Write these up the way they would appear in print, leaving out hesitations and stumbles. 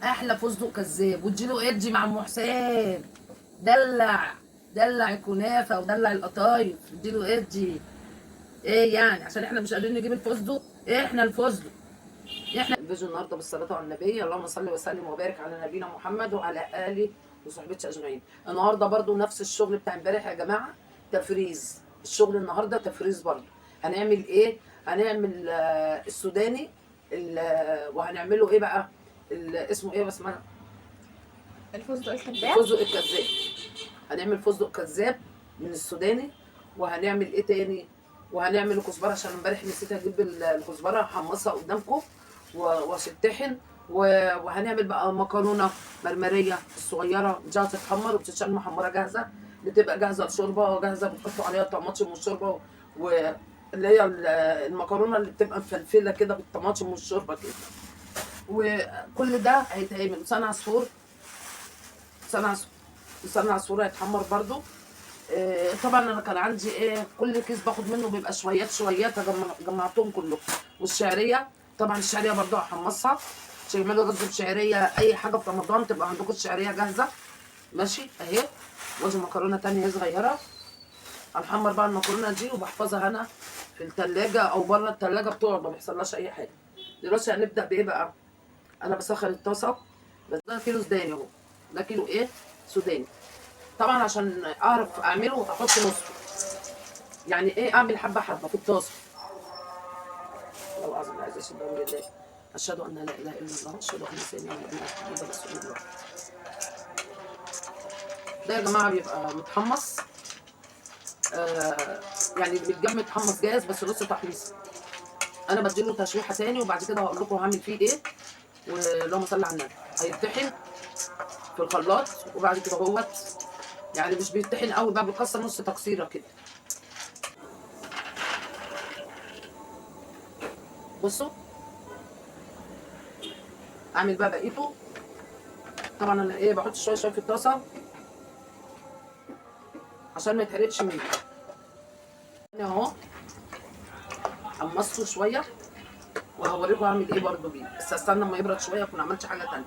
احلى فستق كذاب، واديله ادي مع ام حسين. دلع، دلع الكنافه ودلع القطايف، اديله ادي. ايه يعني عشان احنا مش قادرين نجيب الفستق؟ احنا الفستق. احنا الفيديو النهارده بالصلاه على النبي، اللهم صل وسلم وبارك على نبينا محمد وعلى اله وصحبه اجمعين. النهارده برضو نفس الشغل بتاع امبارح يا جماعه، تفريز. الشغل النهارده تفريز برضو. هنعمل ايه؟ هنعمل السوداني، وهنعمله ايه بقى؟ اسمه ايه بس ما الفستق الكذاب. الفستق الكذاب. هنعمل فستق كذاب من السوداني. وهنعمل ايه تاني؟ وهنعمل كزبره، عشان امبارح نسيت اجيب الكزبره احمصها قدامكم واشتحن. وهنعمل بقى مكرونه مرمريه الصغيره، جاهزه تتحمر وبتتشال محمره جاهزه، بتبقى جاهزه لشوربه وجاهزه، بتحطوا عليها طماطم والشوربه، واللي هي المكرونه اللي بتبقى مفلفله كده بالطماطم والشوربه كده. وكل ده هيتعمل لسان عصفور. لسان عصفور هيتحمر برضو. طبعا انا كان عندي كل كيس باخد منه بيبقى شويات شويات، جمعتهم كلهم. والشعريه، طبعا الشعريه برضو هحمصها. تعملوا رز بشعريه، اي حاجه في رمضان تبقى عندكم الشعريه جاهزه. ماشي اهي. وادي مكرونه تانية صغيره. هنحمر بقى المكرونه دي وبحفظها انا في التلاجة او بره التلاجة، بتقعد ما بيحصلهاش اي حاجه. دلوقتي هنبدا بايه بقى؟ انا بسخن الطاسه. بس ده كيلو سوداني اهو. ده كيلو سوداني. طبعا عشان اعرف اعمله احط نصه. يعني اعمل حبه حبه في الطاسه. الله العظيم لا اله الا الله. اشهد ان لا اله الا الله، اشهد ان سيدنا محمد رسول الله. ده يا جماعه بيبقى متحمص. يعني بيتجمد متحمص جاهز، بس نص تحميص. انا بديله تشويحه تاني، وبعد كده هقول لكم هعمل فيه ايه. واللهم صل على النبي. هيتطحن في الخلاط، وبعد كده يعني مش بيتطحن قوي بقى، بيكسر نص تكسيره كده. بصوا، اعمل بقى بقيته. طبعا انا بحط شويه شويه في الطاسه عشان ما يتحرقش مني. انا اهو حمصته شويه، وهوريكم اعمل ايه برضه بيه، بس استنى لما يبرد شويه اكون عملت حاجه تانيه.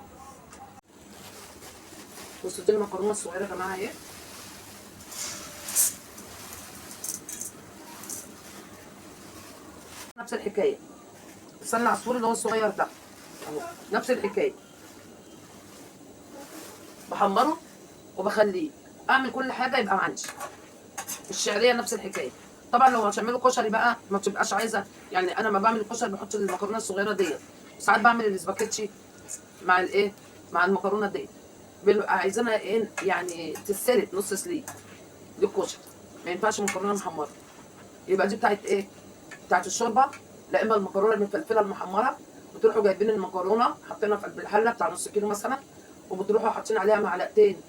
بصوا دي المكرونه الصغيره يا جماعه اهي. نفس الحكايه. السمن العصفور اللي هو الصغير ده اهو، نفس الحكايه. بحمره وبخليه. اعمل كل حاجه يبقى عندي. الشعريه نفس الحكايه. طبعا لو هتعملوا كشري بقى ما بتبقاش عايزه، يعني انا ما بعمل الكشري بحط المكرونه الصغيره ديت. ساعات بعمل الاسباجيتي مع مع المكرونه ديت. بنبقى عايزينها يعني تتسلق نص سليق. دي الكشري. ما ينفعش مكرونه محمره. يبقى دي بتاعت بتاعت الشوربه. لا اما المكرونه المفلفله المحمره. بتروحوا جايبين المكرونه حاطينها في قلب الحله بتاع نص كيلو مثلا. وبتروحوا حاطين عليها معلقتين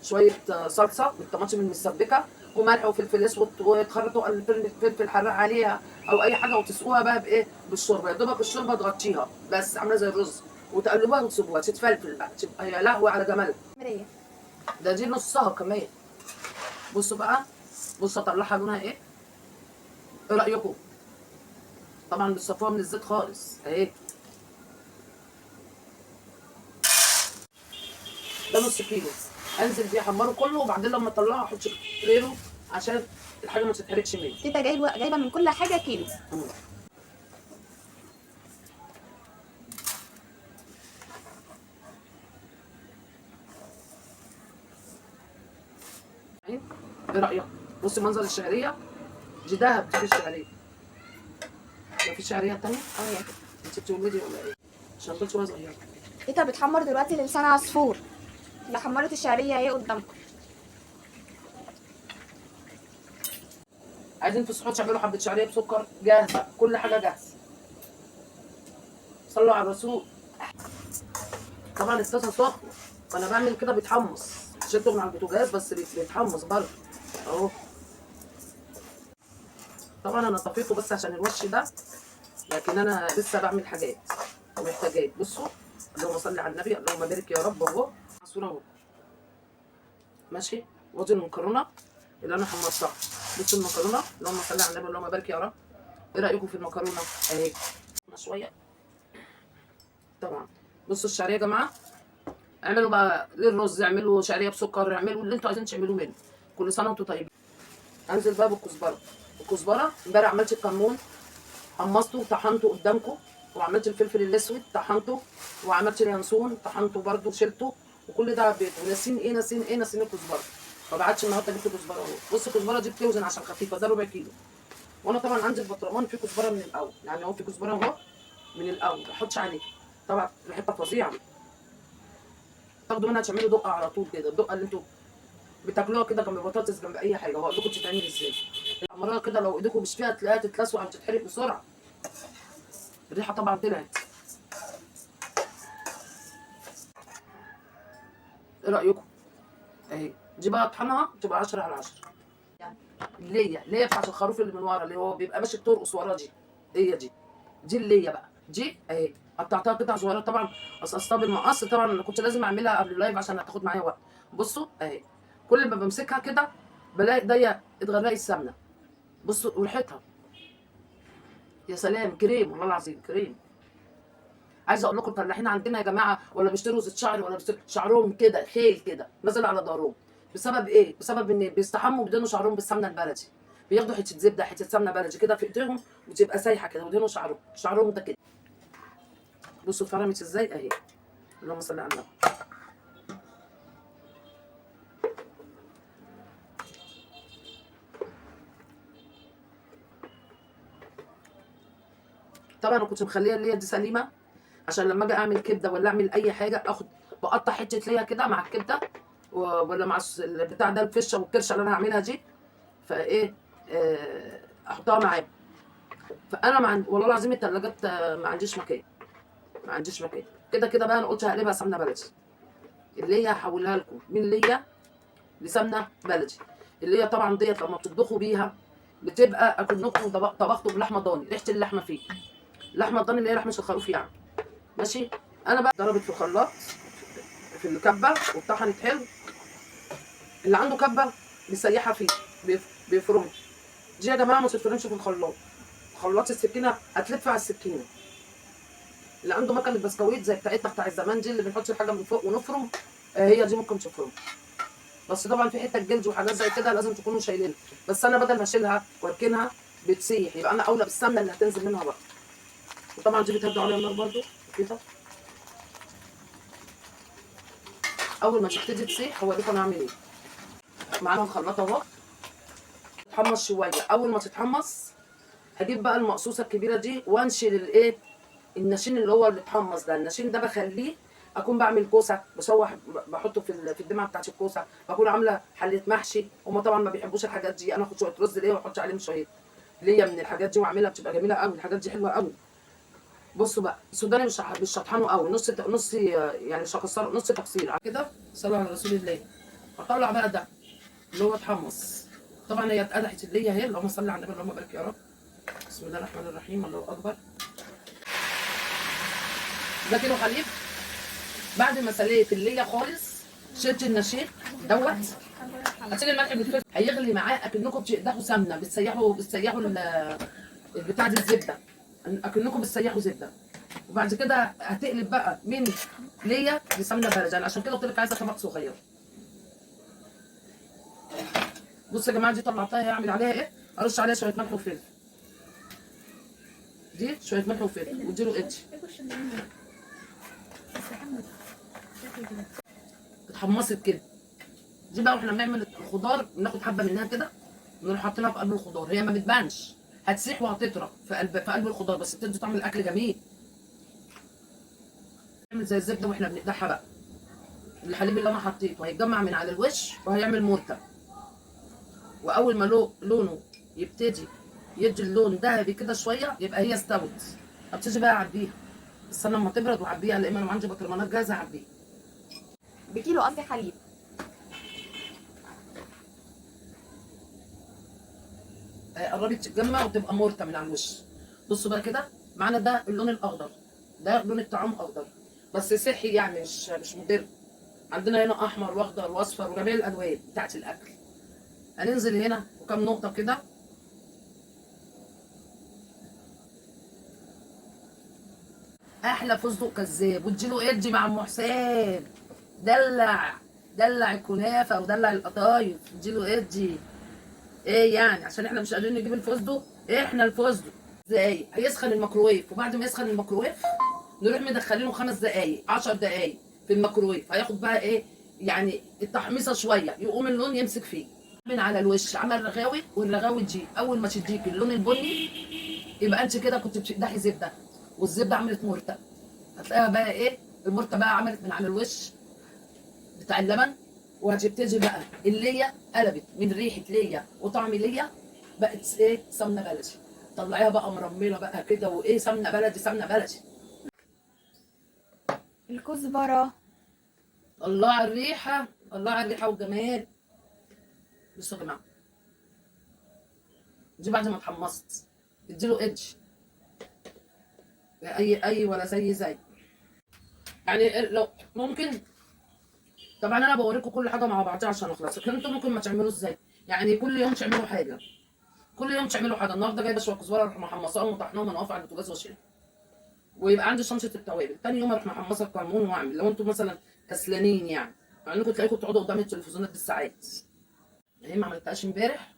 شويه صلصه بالطماطم المسبكه وملح وفلفل اسود، وتخرطوا الفلفل حراق عليها او اي حاجه، وتسقوها بقى بالشوربه. يا دوبك الشوربه تغطيها بس، عامله زي الرز. وتقلبوها وتسيبوها تتفلفل بقى، تبقى يا لهوي على جمالها. ده دي نصها كمان. بصوا بقى. بصوا اطلعها لونها ايه رايكم؟ طبعا بتصفوها من الزيت خالص اهي. ده نص كيلو. انزل بيه احمره كله، وبعدين لما اطلعه احط غيره عشان الحاجه ما تتحرقش مني. انت جايبه من كل حاجه كيلو. ايه رايك؟ بصي منظر الشعريه. دي دهب دي الشعريه. ما في شعريه تانية؟ اه يا كده. انت بتولدي ولا ايه؟ عشان كل شويه صغيره. انت بتحمر دلوقتي لسان عصفور. اللي حمرت الشعريه اهي قدامكم. عايزين في السحور تعملوا حبه شعريه بسكر جاهزه، كل حاجه جاهزه. صلوا على الرسول. طبعا الطاسه سخنه، فانا بعمل كده بيتحمص. شلته من على البوتاجاز بس بيتحمص برضه اهو. طبعا انا طفيته بس عشان الوش ده، لكن انا لسه بعمل حاجات ومحتاجات. بصوا، اللهم صل على النبي، اللهم بارك يا رب. اهو عصفور اهو. ماشي. وادي المكرونه اللي انا حمصتها. بصوا المكرونه، اللهم صل على النبي، اللهم بارك يا رب. ايه رايكم في المكرونه اهي؟ شويه طبعا. بصوا الشعريه يا جماعه، اعملوا بقى للرز، اعملوا شعريه بسكر، اعملوا اللي انتوا عايزين تعملوه منه. كل سنه وانتم طيبين. انزل بقى بالكزبره. الكزبره امبارح عملت الكمون، حمصته وطحنته قدامكم، وعملت الفلفل الاسود طحنته، وعملت اليانسون طحنته برده وشلته، وكل ده بيض. وناسين ايه، ناسين ايه، ناسين الكزبره. ما بعتش النهارده جبت كزبره اهو. بص الكزبره دي بتوزن عشان خفيفه، ده ربع كيلو. وانا طبعا عندي البطرمان فيه كزبره من الاول، يعني هو في كزبره اهو من الاول، ما احطش عليه. طبعا ريحتها فظيعه. تاخدوا منها تعملوا دقه على طول كده، الدقه اللي انتوا بتاكلوها كده جنب بطاطس جنب اي حاجه. هقول لكم بتتعمل ازاي. الحمراء كده لو ايديكم مش فيها تلاقيها تتلسع او تتحرق بسرعه. الريحه طبعا طلعت. ايه رايكم؟ اهي دي بقى اطحنها تبقى 10 على 10. اللي هي بتاعت الخروف اللي من ورا، اللي هو بيبقى ماشي بترقص وراه دي، هي دي اللي هي بقى دي اهي. قطعتها قطع صغيره طبعا، قصقصتها بالمقص. طبعا انا كنت لازم اعملها قبل اللايف عشان هتاخد معايا وقت. بصوا اهي، كل ما بمسكها كده بلاقي ايديا اتغرقت السمنه. بصوا وريحتها يا سلام، كريم والله العظيم كريم. عايزه اقول لكم الفلاحين عندنا يا جماعه ولا بيشتروا زيت شعر ولا بيشتروا شعرهم كده خيل كده نازل على ظهرهم. بسبب ايه؟ بسبب ان بيستحموا بدهنوا شعرهم بالسمنه البلدي. بياخدوا حته زبده، حته سمنه بلدي كده في ايديهم وتبقى سايحه كده، ودهنوا شعرهم ده كده. بصوا اتفرمت ازاي اهي. اللهم صل على النبي. طبعا انا كنت مخليه اللي هي دي سليمه عشان لما اجي اعمل كبده ولا اعمل اي حاجه اخد بقطع حته ليا كده مع الكبده ولا مع البتاع ده الفشه والكرشه اللي انا هعملها دي. فايه احطها معاه. فانا والله العظيم الثلاجات ما عنديش مكان. ما عنديش مكان. كده كده بقى انا قلت هقلبها سمنه بلدي. اللي هي هحولها لكم من ليا لسمنه بلدي. اللي هي طبعا ديت لما بتطبخوا بيها بتبقى اكنكم طبختوا بلحمه ضاني، ريحه اللحمه فيه. اللحمه الضاني اللي هي لحمه الخروف يعني. ماشي. انا بقى ضربت في الخلاط في الكبه واتطحنت حلو. اللي عنده كبه بيسيحها فيه، بيفرمها. دي يا جماعه ما تتفرمش في الخلاط. خلاط السكينه هتلف على السكينه. اللي عنده مكنه بسكويت زي بتاعتنا بتاع الزمان دي اللي بنحط الحاجه من فوق ونفرم، هي دي ممكن تفرم. بس طبعا في حته جلد وحاجات زي كده لازم تكونوا شايلينها. بس انا بدل ما اشيلها واركنها بتسيح، يبقى انا اولى بالسمنه اللي هتنزل منها بقى. وطبعا دي بتهدوا عليها النار برده كده. اول ما تبتدي تسيح هوريكم انا هعمل ايه. معانا الخلاطه اهو تتحمص شويه. اول ما تتحمص هجيب بقى المقصوصه الكبيره دي وانشل الايه، النشين اللي هو اللي اتحمص ده. النشين ده بخليه اكون بعمل كوسه بشوح، بحطه في الدمعه بتاعت الكوسه. بكون عامله حله محشي. هما طبعا ما بيحبوش الحاجات دي. انا اخد شويه رز ليا واحط عليهم شويه ليا من الحاجات دي واعملها، بتبقى جميله قوي. الحاجات دي حلوه قوي. بصوا بقى السوداني مش هطحنه قوي، نص يعني مش هكسره، نص تكسير كده. صلوا على رسول الله. هطلع بقى ده اللي هو اتحمص. طبعا هي اتقدحت اللي هي اللهم صل على النبي اللهم بارك يا رب. بسم الله الرحمن الرحيم، الله اكبر. ده كيلو حليب. بعد ما سليت اللية خالص شلت النشيد دوت. هتشيل الملح بالفلفل هيغلي معاه اكنكم بتقدحوا سمنه، بتسيحوا البتاع دي الزبده، اكنكم بتسيحوا زبده. وبعد كده هتقلب بقى من ليا لسمنه بلدي. يعني عشان كده قلت لك عايزه طبق صغير. بصوا يا جماعه دي طلعتها هعمل عليها ايه؟ ارش عليها شويه ملح وفلفل. دي شويه ملح وفلفل واديله اتش. اتحمصت كده. دي بقى واحنا بنعمل الخضار بناخد حبه منها كده ونروح حاطينها في قلب الخضار. هي ما بتبانش، هتسيح وهتطرى في قلب الخضار، بس بتدي طعم الاكل جميل. نعمل زي الزبده واحنا بنقدحها بقى. الحليب اللي انا حطيته هيتجمع من على الوش وهيعمل مرته. واول ما لونه يبتدي يدي اللون ذهبي كده شويه يبقى هي استوت. ابتدي بقى اعبيها. استنى لما تبرد واعبيها، لان انا عندي بطرمانات جاهزه اعبيها. بكيلو قصدي حليب. قربت تتجمع وتبقى مرته من على الوش. بصوا بقى كده معانا ده اللون الاخضر، ده لون الطعام اخضر بس صحي يعني مش مضر. عندنا هنا احمر واخضر واصفر وجميع الالوان بتاعت الاكل. هننزل هنا وكم نقطه كده. احلى فستق كذاب، واديله ادي مع ام حسين. دلع دلع الكنافه ودلع القطايف، اديله ادي. ايه يعني عشان احنا مش قادرين نجيب الفستق؟ احنا الفستق دقايق هيسخن الميكروويف، وبعد ما يسخن الميكروويف نروح مدخلينه 5 دقايق 10 دقايق في الميكروويف، هياخد بقى ايه يعني التحميصه شويه، يقوم اللون يمسك فيه من على الوش. عمل رغاوي، والرغاوي دي اول ما تديك اللون البني يبقى انت كده كنت بتقدحي زبده، والزبده عملت مرته. هتلاقيها بقى ايه المرته بقى عملت من على الوش بتاع اللبن، وهتبتدي بقى اللية قلبت من ريحه ليا وطعم ليا، بقت ايه سمنه بلدي. طلعيها بقى مرمله بقى كده، وايه سمنه بلدي سمنه بلدي. الكزبرة. الله على الريحه، الله على الريحه والجمال. بصوا يا جماعه، دي بعد ما اتحمصت اديله ايدج. اي ولا زي يعني لو ممكن. طبعا انا بوريكم كل حاجه مع بعضها عشان اخلص، لكن انتوا ممكن ما تعملوا ازاي. يعني كل يوم تعملوا حاجه، كل يوم تعملوا حاجه. النهارده جايبه شويه كزبره اروح محمصاهم وطحناهم وانا واقفه على البوتاجاز واشيلهم، ويبقى عندي شنطه التوابل. تاني يوم اروح محمصه الكمون واعمل. لو انتوا مثلا كسلانين يعني، مع انكم تلاقيكم تقعدوا قدام التلفزيونات بالساعات. يعني ما عملتهاش امبارح،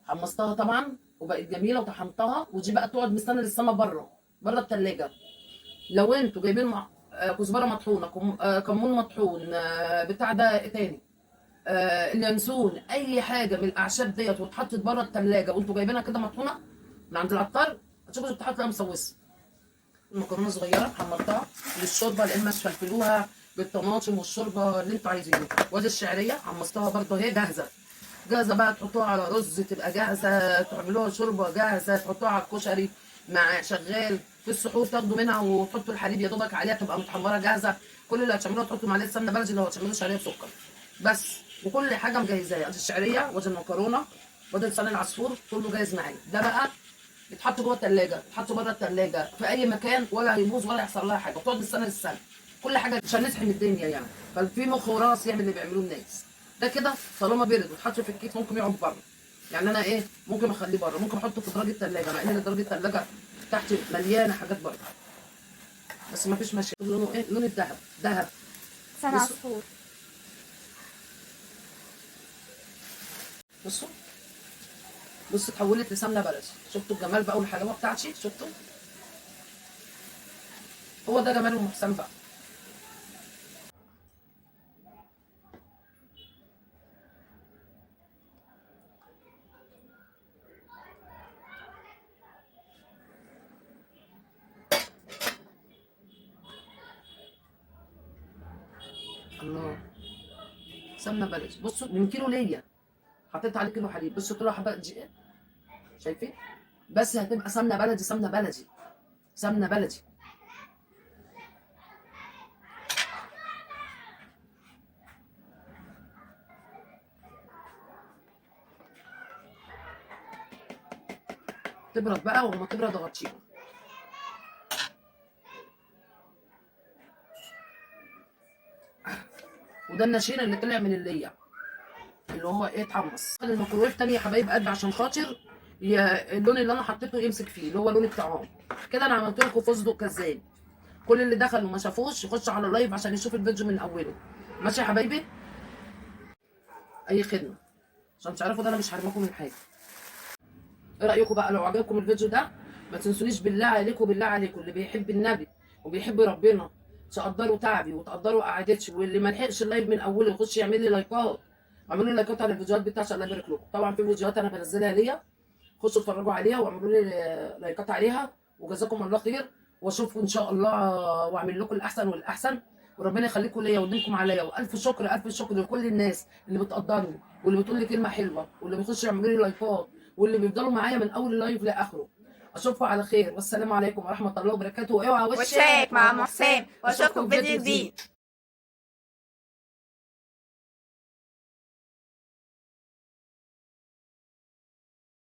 حمصتها طبعا وبقت جميله وطحنتها، ودي بقى تقعد مستنى للسما بره الثلاجه. لو انتوا جايبين كزبره مطحونه، كمون مطحون، بتاع ده إيه تاني، اليانسون، اي حاجه من الاعشاب ديت واتحطت بره الثلاجه وانتوا جايبينها كده مطحونه من عند العطار، هتشوفوا الطحات تلاقيها مسوسه. المكرونه صغيره حمرتها للشوربه، يا اما تفلفلوها بالطماطم والشوربه اللي انتوا عايزينه. وادي الشعريه حمصتها برده اهي جاهزه. جاهزه بقى تحطوها على رز تبقى جاهزه، تعملوها شوربه جاهزه، تحطوها على الكشري مع شغال في السحور، تاخدوا منها وتحطوا الحليب يا دوبك عليها تبقى متحمره جاهزه. كل اللي هتعملوها تحطوا معلقه سمنه بلدي لو هتعملوا شعريه بسكر بس، وكل حاجه مجهزاها. ادي الشعريه وادي المكرونه وادي لسان العصفور، كله جاهز معايا. ده بقى يتحط جوه الثلاجه، يتحط بره الثلاجه في اي مكان، ولا هيبوظ ولا يحصل لها حاجه، وتقعد من سنه للسنه. كل حاجه عشان نزحم الدنيا يعني، ففي مخ وراس يعمل اللي بيعملوه الناس. ده كده طالما برد واتحط في الكيس ممكن يقعد بره. يعني انا ايه ممكن اخليه بره، ممكن احطه في درج الثلاجه، مع ان درج الثلاجه تحت مليانه حاجات بره، بس ما فيش مشاكل. لونه ايه؟ لون الذهب، ذهب. لسان عصفور. بصوا بصوا اتحولت لسمنه بلدي. شفتوا الجمال بقى والحلاوه بتاعتي؟ شفتوا؟ هو ده جمال ام حسام بقى. الله، سمنه بلدي. بصوا من كيلو ليا حطيت عليه كيلو حليب. بصوا طلع حبه دقيق، شايفين؟ بس هتبقى سمنه بلدي، سمنه بلدي، سمنه بلدي. تبرد بقى، وما تبرد اغطيها. وده النشير اللي طلع من الليا اللي هو ايه اتحمص. الميكروويف تاني يا حبايب قلبي عشان خاطر اللون اللي انا حطيته يمسك فيه، اللي هو لون الطعام. كده انا عملت لكم فستق كذاب. كل اللي دخل وما شافوش يخش على اللايف عشان يشوف الفيديو من اوله. ماشي يا حبايبي؟ اي خدمه عشان تعرفوا ده انا مش هرمكم من حاجه. ايه رايكم بقى لو عجبكم الفيديو ده؟ ما تنسونيش بالله عليكم، بالله عليكم اللي بيحب النبي وبيحب ربنا تقدروا تعبي وتقدروا قعدتي، واللي ما لحقش اللايف من اوله يخش يعمل لي لايكات. اعملوا لي لايكات على الفيديوهات بتاعتي الله يبارك لكم. طبعا في فيديوهات انا بنزلها ليا، خشوا اتفرجوا عليها واعملوا لي لايكات عليها، وجزاكم الله خير. واشوفكم ان شاء الله واعمل لكم الاحسن والاحسن، وربنا يخليكم ليا ويديمكم عليا. والف شكر الف شكر لكل الناس اللي بتقدرني واللي بتقول لي كلمه حلوه واللي بيخشوا يعملوا لي لايكات واللي بيفضلوا معايا من اول اللايف لاخره. اشوفكم على خير، والسلام عليكم ورحمه الله وبركاته. اوعى وشاك مع ام حسام، واشوفكم في فيديو جديد.